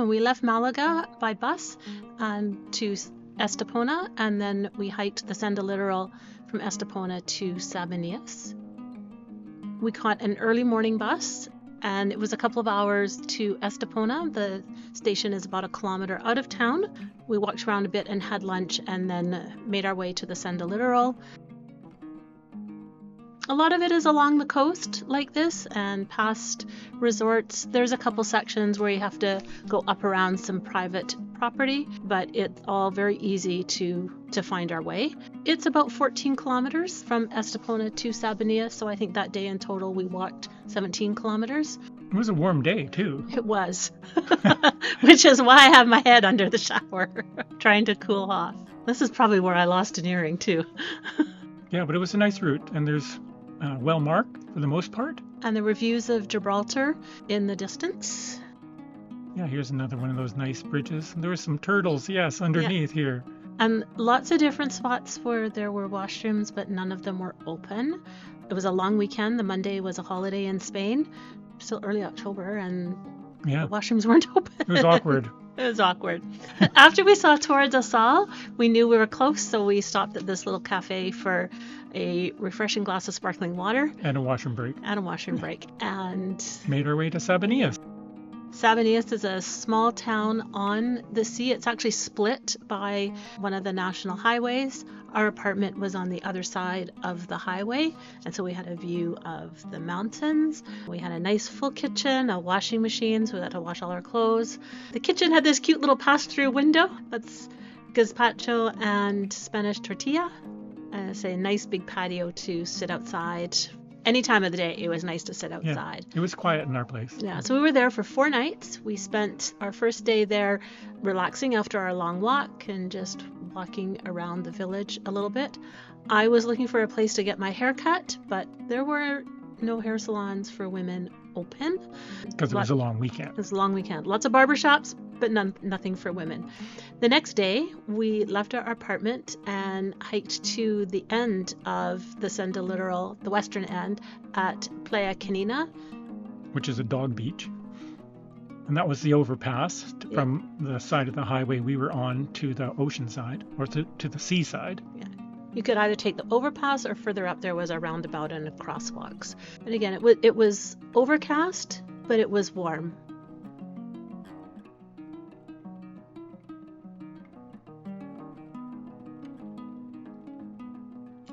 we left Malaga by bus to Estepona, and then we hiked the Senda Litoral from Estepona to Sabinillas. We caught an early morning bus, and it was a couple of hours to Estepona. The station is about a kilometer out of town. We walked around a bit and had lunch, and then made our way to the Senda Litoral. A lot of it is along the coast like this and past resorts. There's a couple sections where you have to go up around some private property, but it's all very easy to find our way. It's about 14 kilometers from Estepona to Sabinillas, so I think that day in total we walked 17 kilometers. It was a warm day too. It was, which is why I have my head under the shower, trying to cool off. This is probably where I lost an earring too. Yeah, but it was a nice route, and there's well marked for the most part. And there were views of Gibraltar in the distance. Yeah, here's another one of those nice bridges. There were some turtles, yes, underneath here. And lots of different spots where there were washrooms, but none of them were open. It was a long weekend. The Monday was a holiday in Spain. Still early October, and the washrooms weren't open. It was awkward. It was awkward. After we saw Torre del Sol, we knew we were close, so we stopped at this little cafe for a refreshing glass of sparkling water. And a washroom break. And made our way to Sabinillas. Sabinillas is a small town on the sea. It's actually split by one of the national highways. Our apartment was on the other side of the highway, and so we had a view of the mountains. We had a nice full kitchen, a washing machine, so we had to wash all our clothes. The kitchen had this cute little pass-through window. That's gazpacho and Spanish tortilla. And it's a nice big patio to sit outside. Any time of the day, it was nice to sit outside. Yeah, it was quiet in our place. Yeah, so we were there for 4 nights. We spent our first day there relaxing after our long walk and just walking around the village a little bit. I was looking for a place to get my hair cut, but there were no hair salons for women open. Because it was a long weekend. It was a long weekend. Lots of barbershops, but nothing for women. The next day, we left our apartment and hiked to the end of the Senda Litoral, the western end, at Playa Canina. Which is a dog beach. And that was the overpass from the side of the highway we were on to the ocean side, or to the seaside. Yeah. You could either take the overpass, or further up there was a roundabout and crosswalks. And again, it was overcast, but it was warm.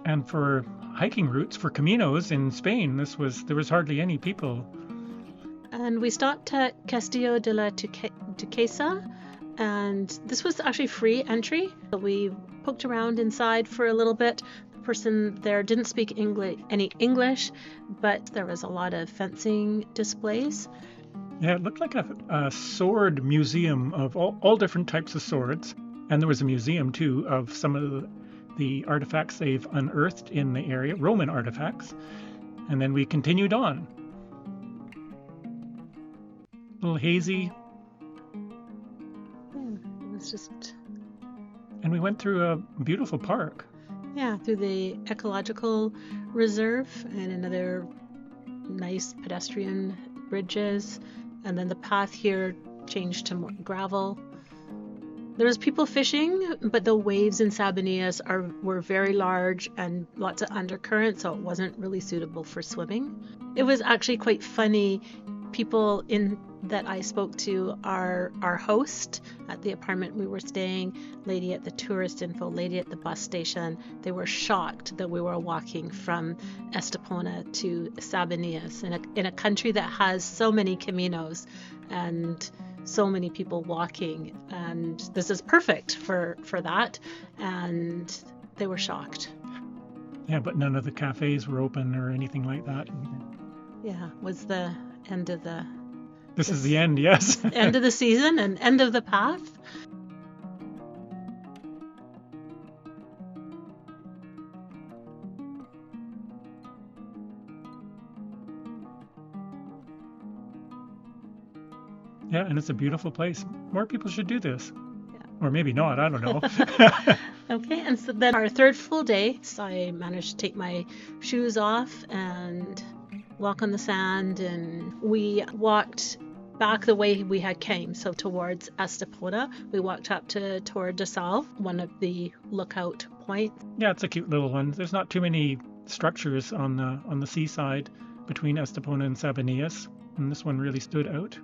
And for hiking routes, for caminos in Spain, there was hardly any people. And we stopped at Castillo de la Duquesa, and this was actually free entry. We poked around inside for a little bit. The person there didn't speak any English, but there was a lot of fencing displays. Yeah, it looked like a sword museum of all different types of swords. And there was a museum, too, of some of the artifacts they've unearthed in the area, Roman artifacts. And then we continued on. A little hazy. It was just... And we went through a beautiful park. Yeah, through the ecological reserve and another nice pedestrian bridges. And then the path here changed to more gravel. There was people fishing, but the waves in Sabinillas were very large and lots of undercurrent, so it wasn't really suitable for swimming. It was actually quite funny. People that I spoke to, our host at the apartment we were staying, lady at the tourist info, lady at the bus station, they were shocked that we were walking from Estepona to Sabinillas in a country that has so many caminos and so many people walking, and this is perfect for that, and they were shocked. Yeah, but none of the cafes were open or anything like that. Yeah, was the end of the... This is the end, yes. End of the season and end of the path. Yeah, and it's a beautiful place. More people should do this. Yeah. Or maybe not, I don't know. Okay, and so then our third full day, so I managed to take my shoes off and walk on the sand, and we walked back the way we had came, so towards Estepona. We walked up to Torre del Sol, one of the lookout points. Yeah, it's a cute little one. There's not too many structures on the seaside between Estepona and Sabinillas, and this one really stood out.